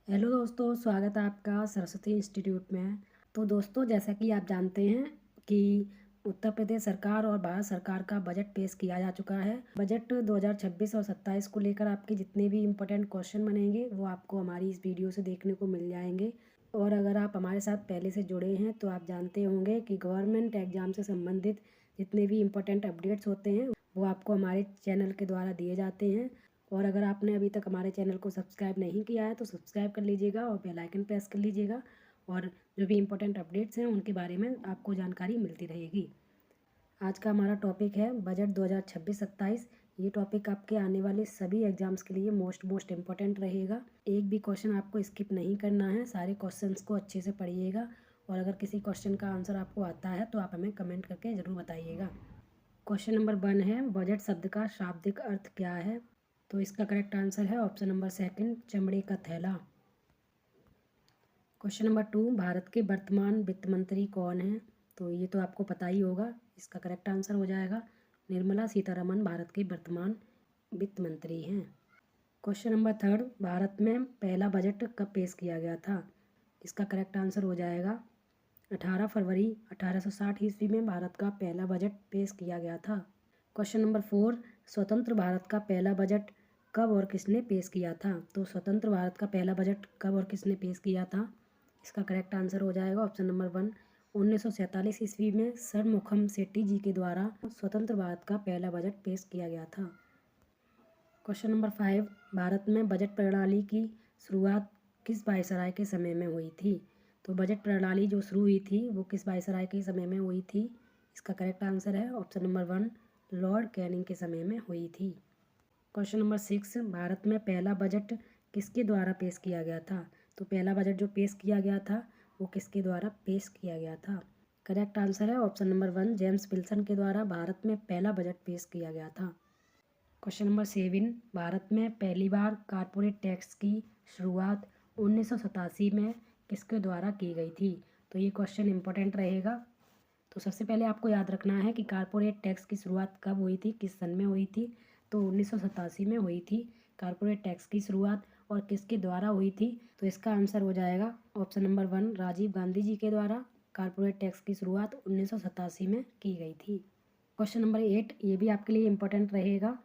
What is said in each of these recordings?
Hello दोस्तों, स्वागत है आपका सरस्वती इंस्टीट्यूट में। तो दोस्तों, जैसा कि आप जानते हैं कि उत्तर प्रदेश सरकार और भारत सरकार का बजट पेश किया जा चुका है। बजट 2026 और 27 को लेकर आपके जितने भी इम्पोर्टेंट क्वेश्चन बनेंगे वो आपको हमारी इस वीडियो से देखने को मिल जाएंगे। और अगर आप हमारे साथ पहले से जुड़े हैं तो आप जानते होंगे कि गवर्नमेंट एग्ज़ाम से संबंधित जितने भी इम्पोर्टेंट अपडेट्स होते हैं वो आपको हमारे चैनल के द्वारा दिए जाते हैं। और अगर आपने अभी तक हमारे चैनल को सब्सक्राइब नहीं किया है तो सब्सक्राइब कर लीजिएगा और बेल आइकन प्रेस कर लीजिएगा। और जो भी इम्पोर्टेंट अपडेट्स हैं उनके बारे में आपको जानकारी मिलती रहेगी। आज का हमारा टॉपिक है बजट 2026-27। ये टॉपिक आपके आने वाले सभी एग्जाम्स के लिए मोस्ट इम्पोर्टेंट रहेगा। एक भी क्वेश्चन आपको स्किप नहीं करना है, सारे क्वेश्चंस को अच्छे से पढ़िएगा। और अगर किसी क्वेश्चन का आंसर आपको आता है तो आप हमें कमेंट करके ज़रूर बताइएगा। क्वेश्चन नंबर 1 है, बजट शब्द का शाब्दिक अर्थ क्या है? तो इसका करेक्ट आंसर है ऑप्शन नंबर सेकंड, चमड़े का थैला। क्वेश्चन नंबर 2, भारत के वर्तमान वित्त मंत्री कौन हैं? तो ये तो आपको पता ही होगा। इसका करेक्ट आंसर हो जाएगा निर्मला सीतारमण भारत के वर्तमान वित्त मंत्री हैं। क्वेश्चन नंबर 3, भारत में पहला बजट कब पेश किया गया था? इसका करेक्ट आंसर हो जाएगा 18 फरवरी 1860 ईस्वी में भारत का पहला बजट पेश किया गया था। क्वेश्चन नंबर 4, स्वतंत्र भारत का पहला बजट कब और किसने पेश किया था? तो स्वतंत्र भारत का पहला बजट कब और किसने पेश किया था? इसका करेक्ट आंसर हो जाएगा ऑप्शन नंबर 1, 1947 ईस्वी में सरमुखम सेट्टी जी के द्वारा स्वतंत्र भारत का पहला बजट पेश किया गया था। क्वेश्चन नंबर 5, भारत में बजट प्रणाली की शुरुआत किस वायसराय के समय में हुई थी? तो बजट प्रणाली जो शुरू हुई थी वो किस वायसराय के समय में हुई थी? इसका करेक्ट आंसर है ऑप्शन नंबर 1, लॉर्ड कैनिंग के समय में हुई थी। क्वेश्चन नंबर 6, भारत में पहला बजट किसके द्वारा पेश किया गया था? तो पहला बजट जो पेश किया गया था वो किसके द्वारा पेश किया गया था? करेक्ट आंसर है ऑप्शन नंबर 1, जेम्स विल्सन के द्वारा भारत में पहला बजट पेश किया गया था। क्वेश्चन नंबर 7, भारत में पहली बार कारपोरेट टैक्स की शुरुआत 1987 में किसके द्वारा की गई थी? तो ये क्वेश्चन इंपॉर्टेंट रहेगा। तो सबसे पहले आपको याद रखना है कि कारपोरेट टैक्स की शुरुआत कब हुई थी, किस सन में हुई थी। तो 1987 में हुई थी कारपोरेट टैक्स की शुरुआत। और किसके द्वारा हुई थी? तो इसका आंसर हो जाएगा ऑप्शन नंबर 1, राजीव गांधी जी के द्वारा कारपोरेट टैक्स की शुरुआत 1987 में की गई थी। क्वेश्चन नंबर 8, ये भी आपके लिए इम्पोर्टेंट रहेगा।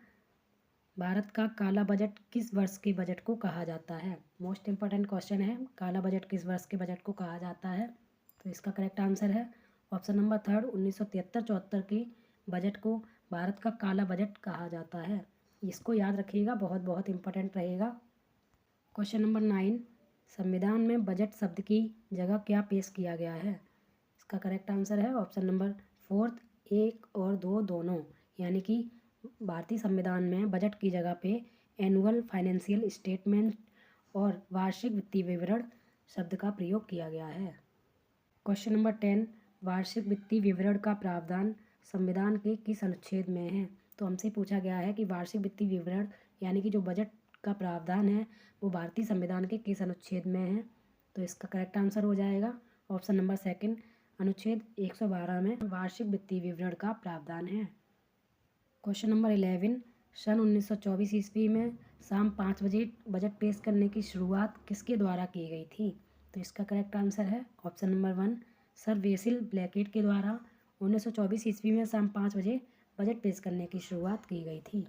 भारत का काला बजट किस वर्ष के बजट को कहा जाता है? मोस्ट इम्पोर्टेंट क्वेश्चन है, काला बजट किस वर्ष के बजट को कहा जाता है? तो इसका करेक्ट आंसर है ऑप्शन नंबर 3, 1973-74 के बजट को भारत का काला बजट कहा जाता है। इसको याद रखिएगा, बहुत बहुत इम्पोर्टेंट रहेगा। क्वेश्चन नंबर 9, संविधान में बजट शब्द की जगह क्या पेश किया गया है? इसका करेक्ट आंसर है ऑप्शन नंबर 4, 1 और 2 दोनों। यानी कि भारतीय संविधान में बजट की जगह पे एनुअल फाइनेंशियल स्टेटमेंट और वार्षिक वित्तीय विवरण शब्द का प्रयोग किया गया है। क्वेश्चन नंबर 10, वार्षिक वित्तीय विवरण का प्रावधान संविधान के किस अनुच्छेद में है? तो हमसे पूछा गया है कि वार्षिक वित्तीय विवरण यानी कि जो बजट का प्रावधान है वो भारतीय संविधान के किस अनुच्छेद में है? तो इसका करेक्ट आंसर हो जाएगा ऑप्शन नंबर 2, अनुच्छेद 112 में वार्षिक वित्तीय विवरण का प्रावधान है। क्वेश्चन नंबर 11, सन 1924 ईस्वी में शाम 5 बजे बजट पेश करने की शुरुआत किसके द्वारा की गई थी? तो इसका करेक्ट आंसर है ऑप्शन नंबर 1, सर वेसिल ब्लैकेट के द्वारा 1924 ईस्वी में शाम 5 बजे बजट पेश करने की शुरुआत की गई थी।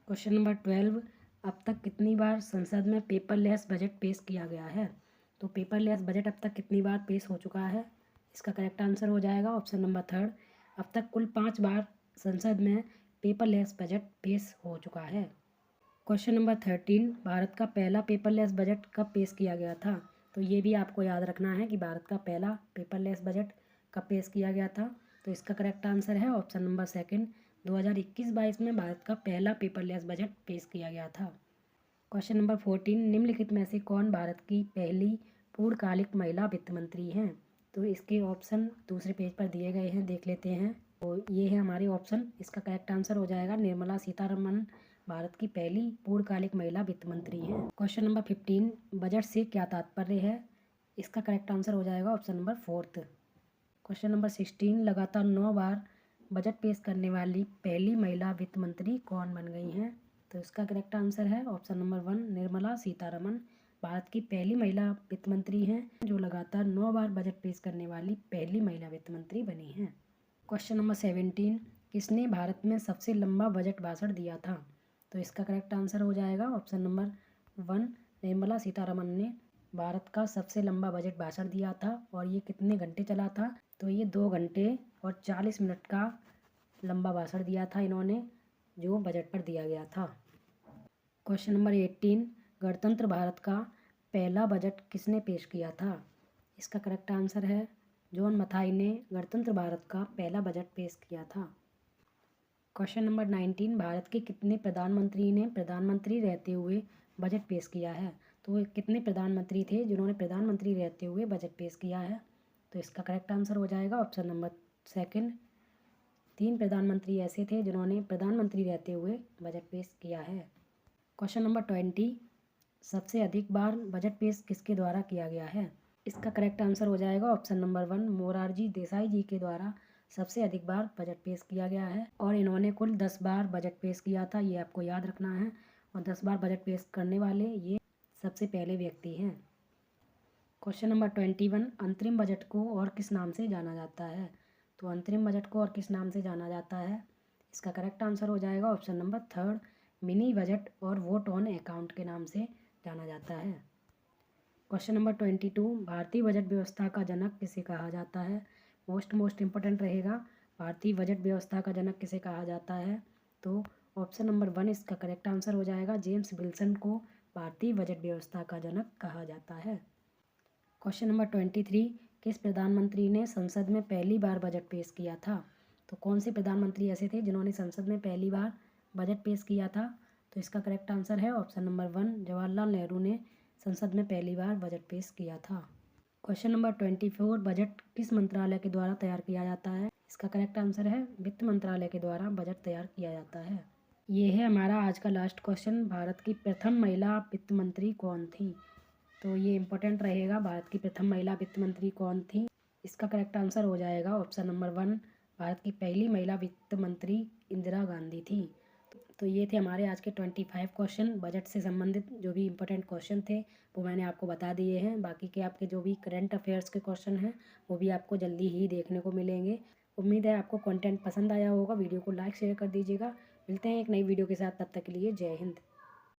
क्वेश्चन नंबर 12, अब तक कितनी बार संसद में पेपरलेस बजट पेश किया गया है? तो पेपरलेस बजट अब तक कितनी बार पेश हो चुका है? इसका करेक्ट आंसर हो जाएगा ऑप्शन नंबर 3, अब तक कुल 5 बार संसद में पेपरलेस बजट पेश हो चुका है। क्वेश्चन नंबर 13, भारत का पहला पेपरलेस बजट कब पेश किया गया था? तो ये भी आपको याद रखना है कि भारत का पहला पेपरलेस बजट कब पेश किया गया था। तो इसका करेक्ट आंसर है ऑप्शन नंबर 2, 2021-22 में भारत का पहला पेपरलेस बजट पेश किया गया था। क्वेश्चन नंबर 14, निम्नलिखित में से कौन भारत की पहली पूर्णकालिक महिला वित्त मंत्री हैं? तो इसके ऑप्शन दूसरे पेज पर दिए गए हैं, देख लेते हैं। तो ये है हमारे ऑप्शन। इसका करेक्ट आंसर हो जाएगा निर्मला सीतारमण भारत की पहली पूर्णकालिक महिला वित्त मंत्री हैं। क्वेश्चन नंबर 15, बजट से क्या तात्पर्य है? इसका करेक्ट आंसर हो जाएगा ऑप्शन नंबर 4। क्वेश्चन नंबर 16, लगातार 9 बार बजट पेश करने वाली पहली महिला वित्त मंत्री कौन बन गई हैं? तो इसका करेक्ट आंसर है ऑप्शन नंबर 1, निर्मला सीतारमण भारत की पहली महिला वित्त मंत्री हैं, जो लगातार 9 बार बजट पेश करने वाली पहली महिला वित्त मंत्री बनी हैं। क्वेश्चन नंबर 17, किसने भारत में सबसे लंबा बजट भाषण दिया था? तो इसका करेक्ट आंसर हो जाएगा ऑप्शन नंबर 1, निर्मला सीतारमण ने भारत का सबसे लंबा बजट भाषण दिया था। और ये कितने घंटे चला था? तो ये 2 घंटे और 40 मिनट का लंबा भाषण दिया था इन्होंने, जो बजट पर दिया गया था। क्वेश्चन नंबर 18, गणतंत्र भारत का पहला बजट किसने पेश किया था? इसका करेक्ट आंसर है जॉन मथाई ने गणतंत्र भारत का पहला बजट पेश किया था। क्वेश्चन नंबर 19, भारत के कितने प्रधानमंत्री ने प्रधानमंत्री रहते हुए बजट पेश किया है? तो कितने प्रधानमंत्री थे जिन्होंने प्रधानमंत्री रहते हुए बजट पेश किया है? तो इसका करेक्ट आंसर हो जाएगा ऑप्शन नंबर 2, 3 प्रधानमंत्री ऐसे थे जिन्होंने प्रधानमंत्री रहते हुए बजट पेश किया है। क्वेश्चन नंबर 20, सबसे अधिक बार बजट पेश किसके द्वारा किया गया है? इसका करेक्ट आंसर हो जाएगा ऑप्शन नंबर 1, मोरारजी देसाई जी के द्वारा सबसे अधिक बार बजट पेश किया गया है। और इन्होंने कुल 10 बार बजट पेश किया था, ये आपको याद रखना है। और 10 बार बजट पेश करने वाले ये सबसे पहले व्यक्ति हैं। क्वेश्चन नंबर 21, अंतरिम बजट को और किस नाम से जाना जाता है? तो अंतरिम बजट को और किस नाम से जाना जाता है? इसका करेक्ट आंसर हो जाएगा ऑप्शन नंबर 3, मिनी बजट और वोट ऑन अकाउंट के नाम से जाना जाता है। क्वेश्चन नंबर 22, भारतीय बजट व्यवस्था का जनक किसे कहा जाता है? मोस्ट इम्पोर्टेंट रहेगा, भारतीय बजट व्यवस्था का जनक किसे कहा जाता है? तो ऑप्शन नंबर 1 इसका करेक्ट आंसर हो जाएगा, जेम्स विल्सन को भारतीय बजट व्यवस्था का जनक कहा जाता है। क्वेश्चन नंबर 23, किस प्रधानमंत्री ने संसद में पहली बार बजट पेश किया था? तो कौन से प्रधानमंत्री ऐसे थे जिन्होंने संसद में पहली बार बजट पेश किया था? तो इसका करेक्ट आंसर है ऑप्शन नंबर 1, जवाहरलाल नेहरू ने संसद में पहली बार बजट पेश किया था। क्वेश्चन नंबर 24, बजट किस मंत्रालय के द्वारा तैयार किया जाता है? इसका करेक्ट आंसर है वित्त मंत्रालय के द्वारा बजट तैयार किया जाता है। ये है हमारा आज का लास्ट क्वेश्चन, भारत की प्रथम महिला वित्त मंत्री कौन थी? तो ये इम्पोर्टेंट रहेगा, भारत की प्रथम महिला वित्त मंत्री कौन थी? इसका करेक्ट आंसर हो जाएगा ऑप्शन नंबर 1, भारत की पहली महिला वित्त मंत्री इंदिरा गांधी थी। तो ये थे हमारे आज के 25 क्वेश्चन बजट से संबंधित। जो भी इम्पोर्टेंट क्वेश्चन थे वो मैंने आपको बता दिए हैं। बाकी के आपके जो भी करंट अफेयर्स के क्वेश्चन हैं वो भी आपको जल्दी ही देखने को मिलेंगे। उम्मीद है आपको कंटेंट पसंद आया होगा। वीडियो को लाइक शेयर कर दीजिएगा। मिलते हैं एक नई वीडियो के साथ, तब तक के लिए जय हिंद।